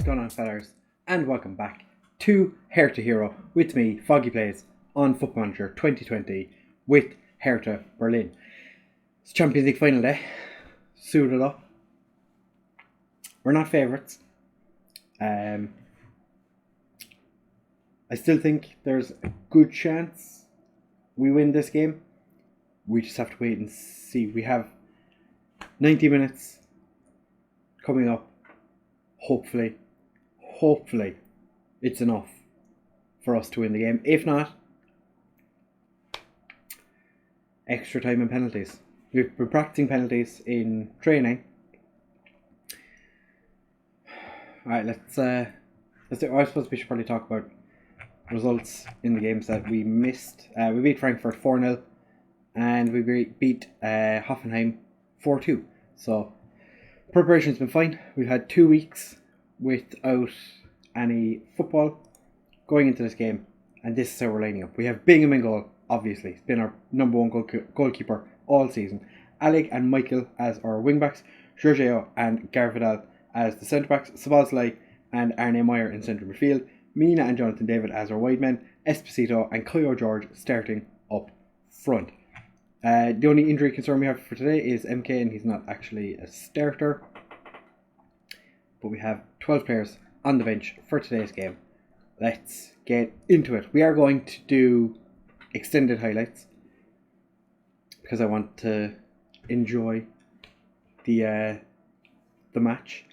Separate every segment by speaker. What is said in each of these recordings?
Speaker 1: going on, fellas? And welcome back to Hertha Hero with me, Foggy Plays, on Football Manager 2020 with Hertha Berlin. It's Champions League final day. Suited up. We're not favourites. I still think there's a good chance we win this game. We just have to wait and see. We have 90 minutes coming up. Hopefully it's enough for us to win the game. If not, extra time and penalties. We've been practicing penalties in training. Alright, let's do. I suppose we should probably talk about results in the games that we missed. We beat Frankfurt 4-0 and we beat Hoffenheim 4-2. So preparation's been fine. We've had 2 weeks without any football going into this game, and this is how we're lining up. We have Bingham in goal, obviously. He's been our number one goalkeeper all season. Alec and Michael as our wing-backs. Giorgio and Garvidal as the centre-backs. Lvly and Arne Meyer in centre midfield. Mina and Jonathan David as our wide men. Esposito and Caio George starting up front. The only injury concern we have for today is MK, and he's not actually a starter. But we have 12 players on the bench for today's game. Let's get into it. We are going to do extended highlights because I want to enjoy the match.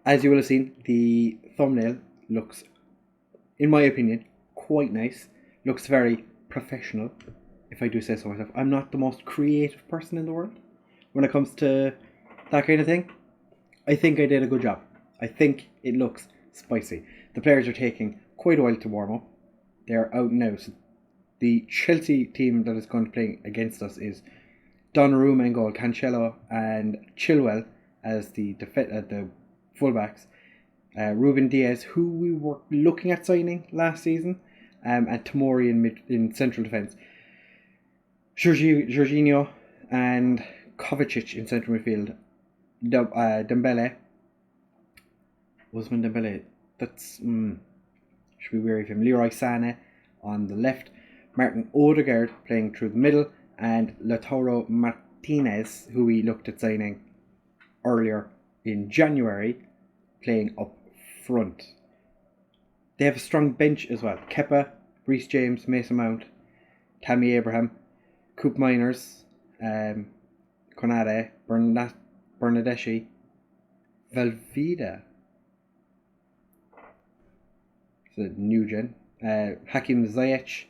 Speaker 1: As you will have seen, the thumbnail looks, in my opinion, quite nice. Looks very professional, if I do say so myself. I'm not the most creative person in the world when it comes to that kind of thing. I think I did a good job. I think it looks spicy. The players are taking quite a while to warm up. They're out now. So the Chelsea team that is going to play against us is Donnarumma in goal, Cancelo and Chilwell as the fullbacks. Ruben Diaz, who we were looking at signing last season, and Tomori in central defence. Jorginho and Kovacic in central midfield. Dembele. Usman Dembele. That's should be wary of him. Leroy Sané on the left. Martin Odegaard playing through the middle, and Lautaro Martinez, who we looked at signing earlier in January, playing up front. They have a strong bench as well. Kepa, Reece James, Mason Mount, Tammy Abraham, Coop Miners, Konate, Bernadeschi, Velveeta, the new gen, Hakim Ziyech,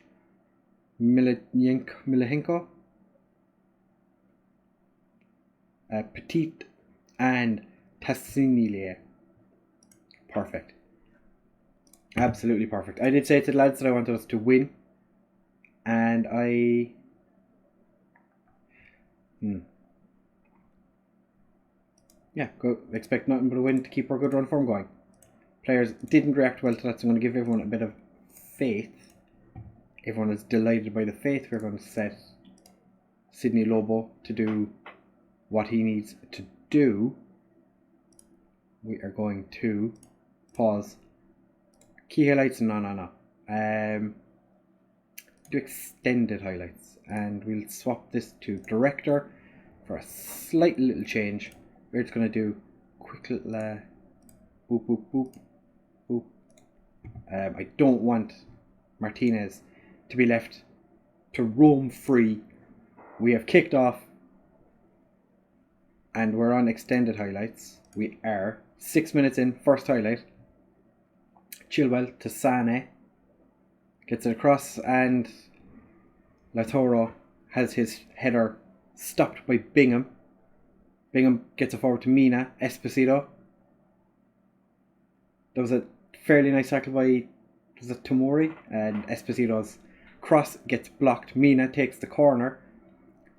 Speaker 1: Milenko, Petit, and Tassinile. Perfect. Absolutely perfect. I did say to the lads that I wanted us to win, and I... expect nothing but a win to keep our good run form going. Players didn't react well to that, so I'm going to give everyone a bit of faith. Everyone is delighted by the faith. We're going to set Sidney Lobo to do what he needs to do. We are going to pause. Key highlights? No. Do extended highlights, and we'll swap this to director for a slight little change. We're just going to do quick little boop, boop, boop, boop. I don't want Martinez to be left to roam free. We have kicked off and we're on extended highlights. We are 6 minutes in, first highlight. Chilwell to Sané. Gets it across, and Lautaro has his header stopped by Bingham. Bingham gets it forward to Mina. Esposito. There was a fairly nice tackle by Tomori, and Esposito's cross gets blocked. Mina takes the corner.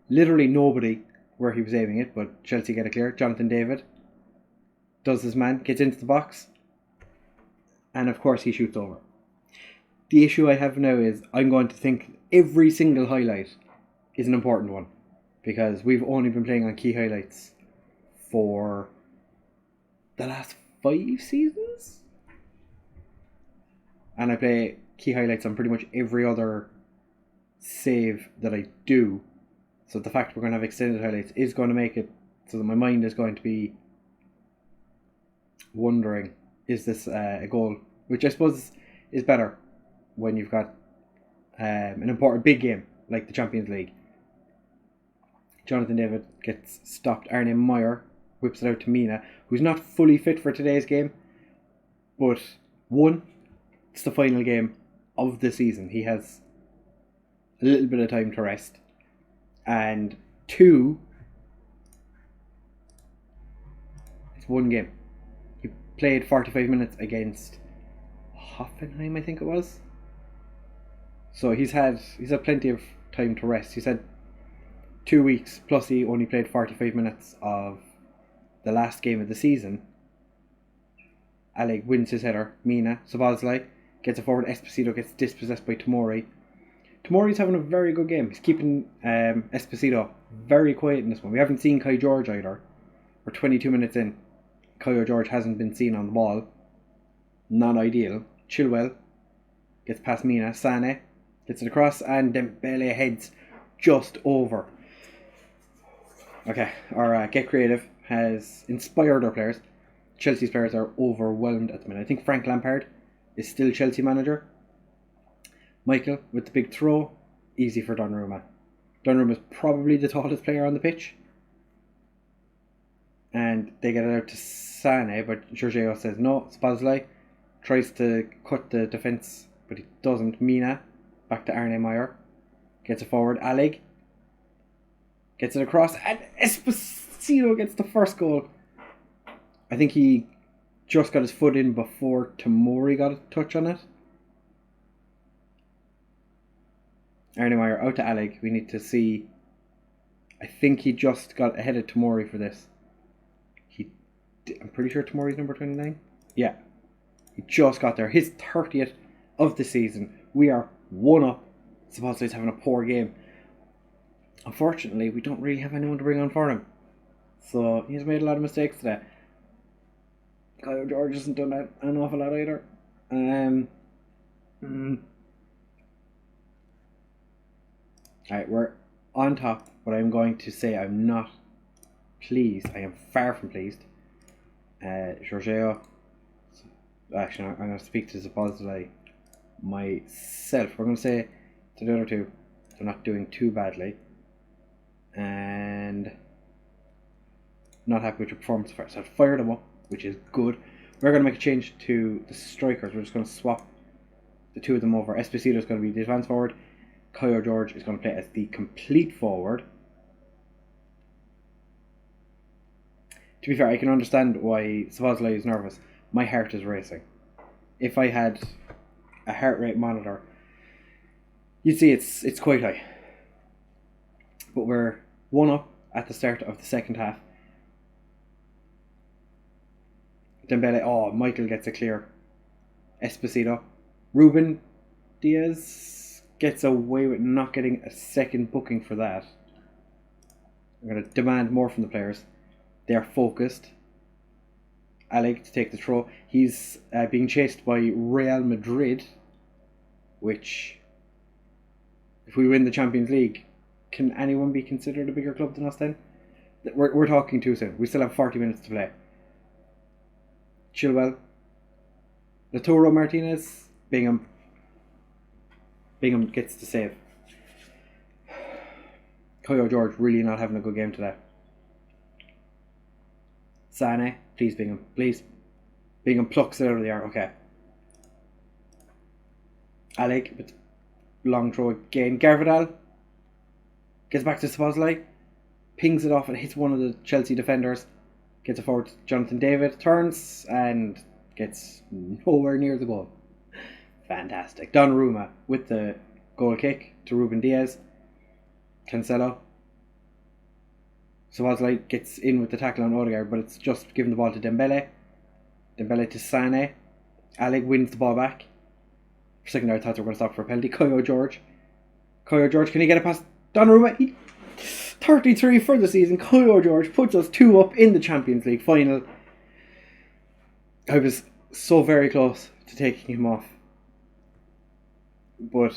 Speaker 1: Literally nobody where he was aiming it, but Chelsea get it clear. Jonathan David does his man, gets into the box, and of course he shoots over. The issue I have now is I'm going to think every single highlight is an important one, because we've only been playing on key highlights for the last 5 seasons. And I play key highlights on pretty much every other save that I do. So the fact we're going to have extended highlights is going to make it so that my mind is going to be wondering, is this a goal? Which I suppose is better when you've got an important big game like the Champions League. Jonathan David gets stopped. Arne Meyer whips it out to Mina, who's not fully fit for today's game. But 1, it's the final game of the season. He has a little bit of time to rest. And 2, it's 1 game. He played 45 minutes against Hoffenheim, I think it was. So he's had plenty of time to rest. He's had 2 weeks, plus he only played 45 minutes of the last game of the season. Alec wins his header. Mina, Lvly gets it forward. Esposito gets dispossessed by Tomori. Tomori's having a very good game. He's keeping Esposito very quiet in this one. We haven't seen Kai George either. We're 22 minutes in. Kai George hasn't been seen on the ball. Not ideal. Chilwell gets past Mina. Sane gets it across, and Dembele heads just over. Okay, our Get Creative has inspired our players. Chelsea's players are overwhelmed at the minute. I think Frank Lampard is still Chelsea manager. Michael with the big throw. Easy for Donnarumma. Donnarumma is probably the tallest player on the pitch. And they get it out to Sane, but Jorginho says no. Szoboszlai tries to cut the defence, but he doesn't. Mina back to Arne Meyer. Gets it forward. Alec gets it across, and Esposito gets the first goal. I think he just got his foot in before Tomori got a touch on it. Arne Meyer out to Alec. We need to see. I think he just got ahead of Tomori for this. I'm pretty sure Tomori's number 29. Yeah. He just got there. His 30th of the season. We are 1 up. Supposedly he's having a poor game. Unfortunately, we don't really have anyone to bring on for him. So he's made a lot of mistakes today. Kyle George hasn't done that an awful lot either. Alright, we're on top, but I'm going to say I'm not pleased. I am far from pleased. Jorginho. Actually, I'm going to speak to Szoboszlai myself. We're going to say to the other two, they're not doing too badly. And not happy with your performance first. So I fired them up, which is good. We're going to make a change to the strikers. We're just going to swap the 2 of them over. Esposito is going to be the advance forward. Kai George is going to play as the complete forward. To be fair, I can understand why Szoboszlai is nervous. My heart is racing. If I had a heart rate monitor, you'd see it's quite high. But we're 1 up at the start of the second half. Dembele, Michael gets a clear. Esposito. Ruben Diaz gets away with not getting a second booking for that. I'm going to demand more from the players. They are focused. Alec to take the throw. He's being chased by Real Madrid, which, if we win the Champions League, can anyone be considered a bigger club than us then? We're talking too soon. We still have 40 minutes to play. Chilwell. Lautaro Martinez. Bingham gets the save. Kai George really not having a good game today. Sane, please Bingham, please. Bingham plucks it out of the air, okay. Alec, with long throw again. Garvidal gets back to Szoboszlai, pings it off and hits one of the Chelsea defenders. Gets it forward to Jonathan David, turns and gets nowhere near the goal. Fantastic. Donnarumma with the goal kick to Ruben Diaz. Cancelo. Szoboszlai gets in with the tackle on Odegaard, but it's just giving the ball to Dembele. Dembele to Sane. Alec wins the ball back. For a second there I thought they were going to stop for a penalty. Kai George, can he get it past Donnarumma? 33 for the season. Kai George puts us 2 up in the Champions League final. I was so very close to taking him off, but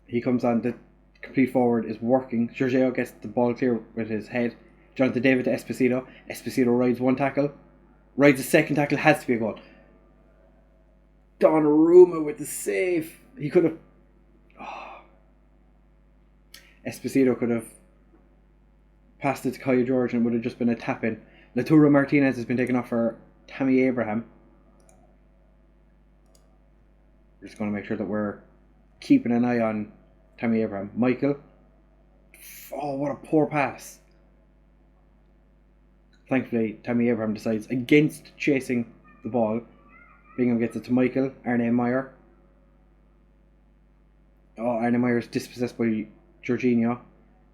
Speaker 1: he comes on. The complete forward is working. Jorginho gets the ball clear with his head. Jonathan David to Esposito. Esposito rides one tackle. Rides a second tackle. Has to be a goal. Donnarumma with the save. He could have... Oh. Esposito could have passed it to Kaya George and it would have just been a tap-in. Lautaro Martinez has been taken off for Tammy Abraham. We're just going to make sure that we're keeping an eye on Tammy Abraham. Michael. Oh, what a poor pass. Thankfully, Tammy Abraham decides against chasing the ball. Bingham gets it to Michael. Arne Meyer. Oh, Arne Meyer is dispossessed by Jorginho.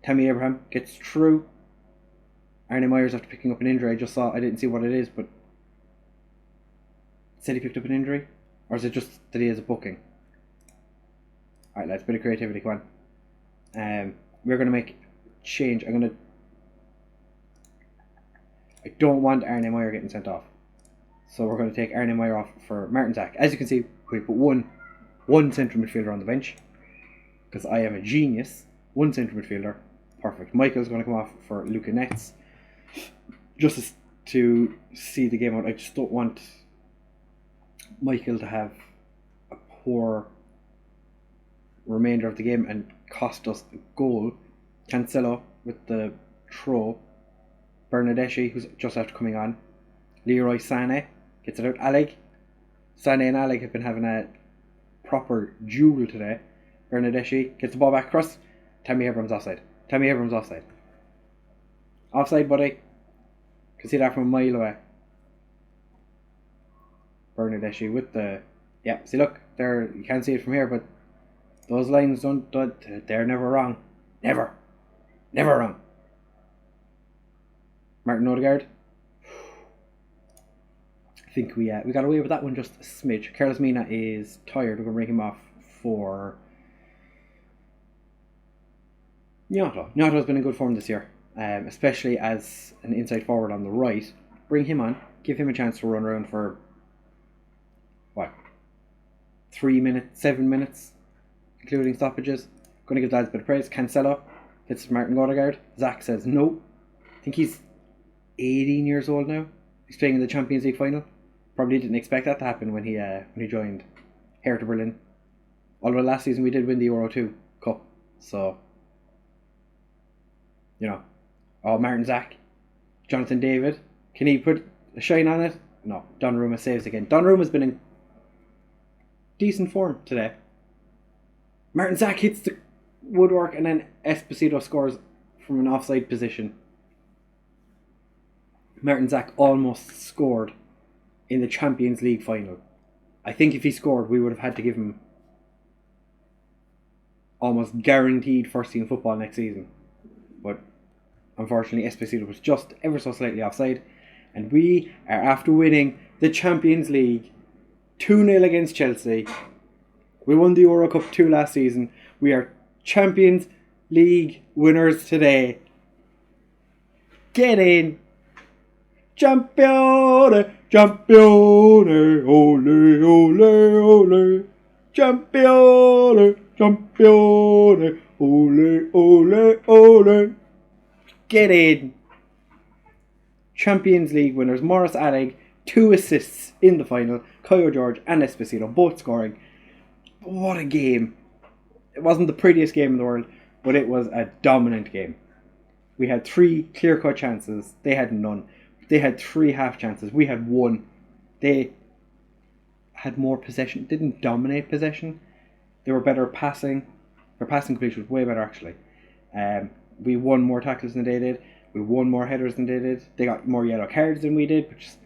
Speaker 1: Tammy Abraham gets through. Arne Meyer's after picking up an injury. I didn't see what it is, but said he picked up an injury? Or is it just that he has a booking? Alright, lads, bit of creativity, come on. We're going to make a change. I don't want Arne Meyer getting sent off. So we're going to take Arne Meyer off for Martin Zak. As you can see, we put one central midfielder on the bench. Because I am a genius. One central midfielder. Perfect. Michael's going to come off for Luca Netz. Just to see the game out. I just don't want Michael to have a poor remainder of the game and cost us a goal. Cancelo with the throw. Bernardeschi, who's just after coming on. Leroy Sané gets it out. Alec. Sané and Alec have been having a proper duel today. Bernardeschi gets the ball back across. Tammy Abrams offside. Offside, buddy. Can see that from a mile away. Bernardeschi with the... Yeah, see, look. There, you can't see it from here, but those lines they're never wrong. Never wrong. Martin Odegaard. I think we got away with that one just a smidge. Carlos Mina is tired. We're going to bring him off for Gnotto. Gnotto's been in good form this year, especially as an inside forward on the right. Bring him on. Give him a chance to run around for, 3 minutes, 7 minutes, including stoppages. Going to give lads a bit of praise. Cancelo hits Martin Odegaard. Zach says no. I think he's 18 years old now. He's playing in the Champions League final. Probably didn't expect that to happen when he joined Hertha Berlin. Although last season we did win the Euro 2 Cup. So, Martin Zach. Jonathan David. Can he put a shine on it? No. Donnarumma saves again. Donnarumma's been in decent form today. Martin Zach hits the woodwork and then Esposito scores from an offside position. Martin Zak almost scored in the Champions League final. I think if he scored, we would have had to give him almost guaranteed first team football next season. But unfortunately, Esposito was just ever so slightly offside. And we are after winning the Champions League 2-0 against Chelsea. We won the Euro Cup 2 last season. We are Champions League winners today. Get in! Campione, campione, ole, ole, ole. Campione, campione, ole, ole, ole. Get in. Champions League winners. Morris Alleg, 2 assists in the final. Kaya George and Esposito both scoring. What a game. It wasn't the prettiest game in the world, but it was a dominant game. We had 3 clear-cut chances. They had none. They had 3 half chances. We had 1. They had more possession. Didn't dominate possession. They were better passing. Their passing completion was way better, actually. We won more tackles than they did. We won more headers than they did. They got more yellow cards than we did, which is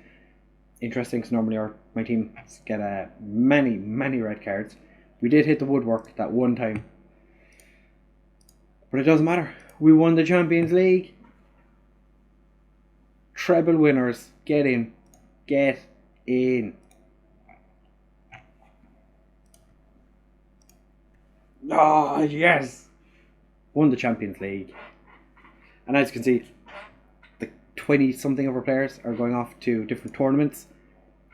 Speaker 1: interesting because normally my team get many red cards. We did hit the woodwork that one time. But it doesn't matter. We won the Champions League. Treble winners. Get in. Get in. Oh, yes. Won the Champions League. And as you can see, the 20 something of our players are going off to different tournaments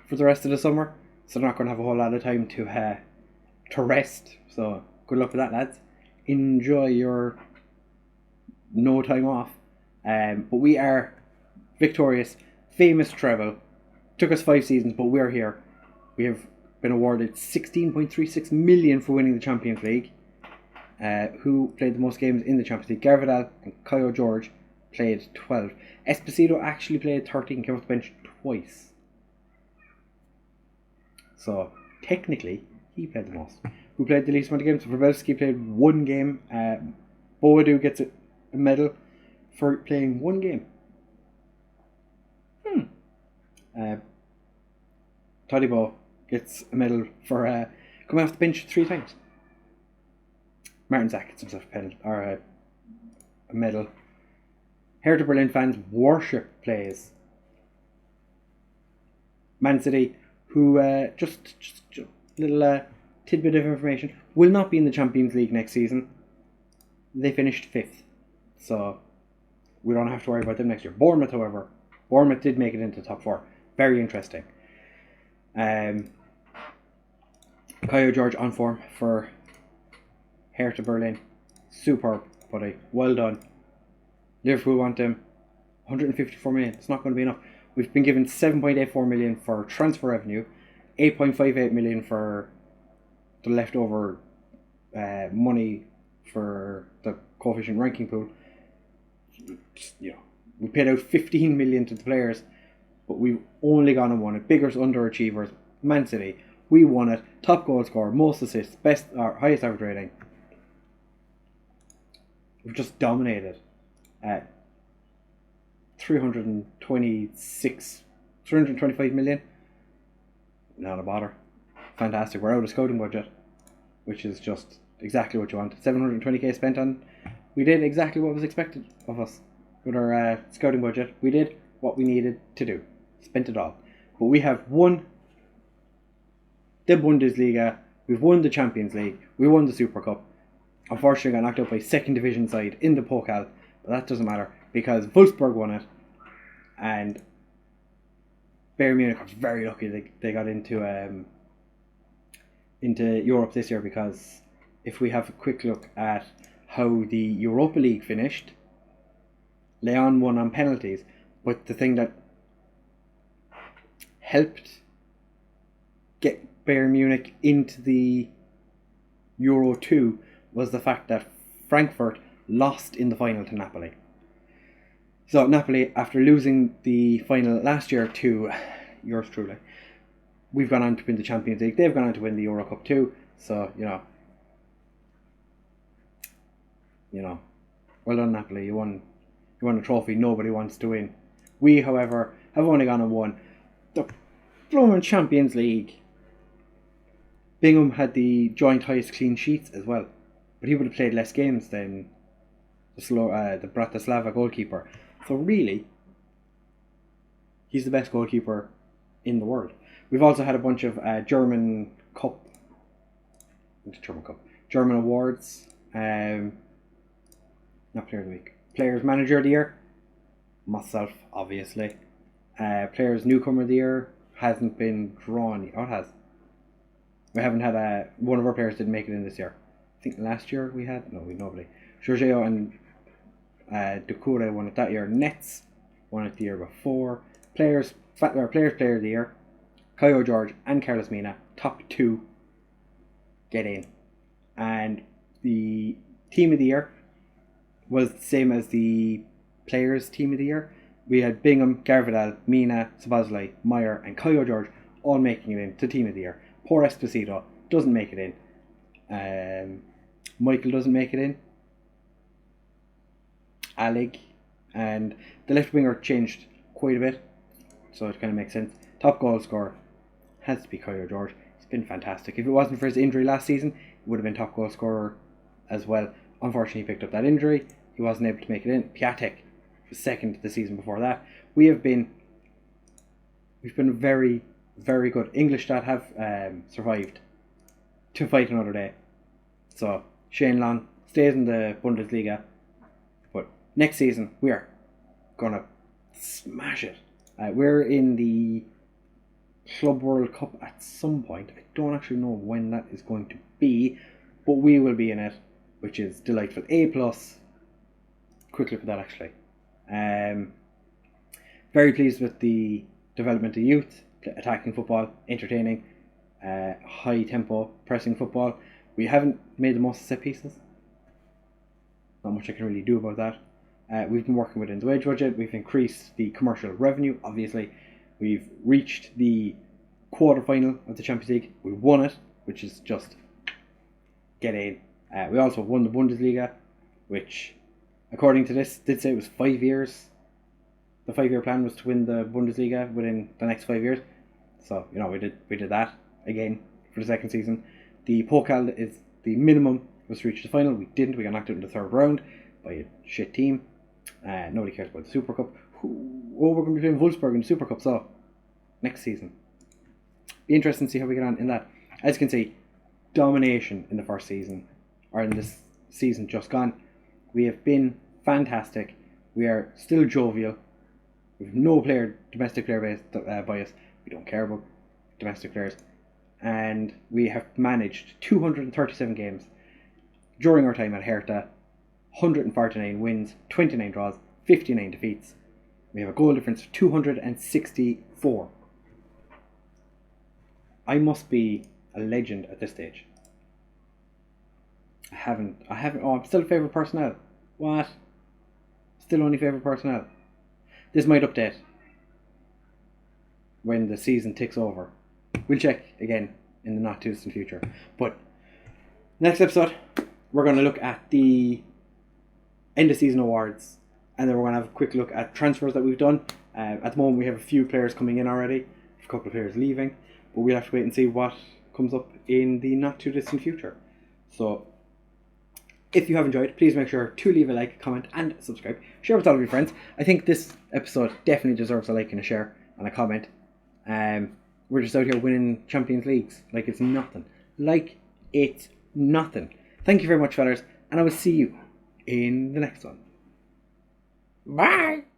Speaker 1: for the rest of the summer, so they're not going to have a whole lot of time to rest. So good luck with that, lads. Enjoy your no time off. But we are victorious, famous treble. Took us 5 seasons, but we're here. We have been awarded 16.36 million for winning the Champions League. Who played the most games in the Champions League? Garvidal and Caio Jorge played 12. Esposito actually played 13, came off the bench twice. So technically, he played the most. Who played the least amount of games? Wroblewski played 1 game. Boadu gets a medal for playing 1 game. Todibo gets a medal for coming off the bench 3 times. Martin Zach gets himself a medal. Hertha Berlin fans worship plays. Man City, who just a little tidbit of information, will not be in the Champions League next season. They finished 5th, so we don't have to worry about them next year. Bournemouth, however, did make it into top 4. Very interesting. Caio Jorge on form for Hertha Berlin. Superb, buddy. Well done. Liverpool want him. 154 million. It's not going to be enough. We've been given 7.84 million for transfer revenue, 8.58 million for the leftover money for the coefficient ranking pool. We paid out 15 million to the players, but we've only gone and won it. Biggest underachievers, Man City. We won it. Top goal scorer, most assists, best or highest average rating. We've just dominated at 325 million. Not a bother. Fantastic. We're out of scouting budget, which is just exactly what you want. 720k spent on. We did exactly what was expected of us with our scouting budget. We did what we needed to do. Spent it all. But we have won the Bundesliga. We've won the Champions League. We won the Super Cup. Unfortunately, got knocked out by 2nd division side in the Pokal, but that doesn't matter because Wolfsburg won it, and Bayern Munich was very lucky they got into Europe this year, because if we have a quick look at how the Europa League finished, Leon won on penalties, but the thing that helped get Bayern Munich into the Euro 2 was the fact that Frankfurt lost in the final to Napoli. So Napoli, after losing the final last year to yours truly, we've gone on to win the Champions League. They've gone on to win the Euro Cup too. So, well done Napoli. You won a trophy nobody wants to win. We, however, have only gone and won the Roman Champions League. Bingham had the joint highest clean sheets as well, but he would have played less games than the Bratislava goalkeeper. So really, he's the best goalkeeper in the world. We've also had a bunch of German awards. Not Player of the Week. Players Manager of the Year, myself, obviously. Players Newcomer of the Year hasn't been drawn yet. Oh, it has. We haven't had one of our players didn't make it in this year. I think last year we had nobody. Jorginho and Doucouré won it that year. Nets won it the year before. Players Player of the Year, Caio Jorge and Carlos Mina, top 2 get in. And the Team of the Year was the same as the Players Team of the Year. We had Bingham, Garvidal, Mina, Szoboszlai, Meyer and Caio Jorge all making it into Team of the Year. Poor Esposito doesn't make it in. Michael doesn't make it in. Alig, and the left winger changed quite a bit, so it kind of makes sense. Top goal scorer has to be Caio Jorge. He's been fantastic. If it wasn't for his injury last season, he would have been top goal scorer as well. Unfortunately, he picked up that injury. He wasn't able to make it in. Piatek was 2nd the season before that. We've been very, very good. English that have survived to fight another day. So Shane Long stays in the Bundesliga, but next season we are gonna smash it. We're in the Club World Cup at some point. I don't actually know when that is going to be, but we will be in it, which is delightful. A+. Quick look at that actually. Very pleased with the development of youth, attacking football, entertaining, high tempo, pressing football. We haven't made the most of set pieces. Not much I can really do about that. We've been working within the wage budget. We've increased the commercial revenue, obviously. We've reached the quarter-final of the Champions League. We won it, which is just get in. We also won the Bundesliga, which, according to this, did say it was 5 years. The 5-year plan was to win the Bundesliga within the next 5 years. So, we did that again for the second season. The Pokal is the minimum was to reach the final. We didn't. We got knocked out in the third round by a shit team. Nobody cares about the Super Cup. We're going to be playing Wolfsburg in the Super Cup, so next season. Be interesting to see how we get on in that. As you can see, domination in the first season, or in this season just gone. We have been fantastic. We are still jovial. We have no domestic player bias. We don't care about domestic players. And we have managed 237 games during our time at Hertha. 149 wins, 29 draws, 59 defeats. We have a goal difference of 264. I must be a legend at this stage. I haven't. Oh, I'm still favourite personnel. What? Still only favourite personnel. This might update when the season ticks over. We'll check again in the not too distant future. But next episode, we're going to look at the end of season awards, and then we're going to have a quick look at transfers that we've done. At the moment, we have a few players coming in already, a couple of players leaving, but we'll have to wait and see what comes up in the not too distant future. So, if you have enjoyed, please make sure to leave a like, comment, and subscribe. Share with all of your friends. I think this episode definitely deserves a like and a share and a comment. We're just out here winning Champions Leagues like it's nothing. Like it's nothing. Thank you very much, fellas, and I will see you in the next one. Bye!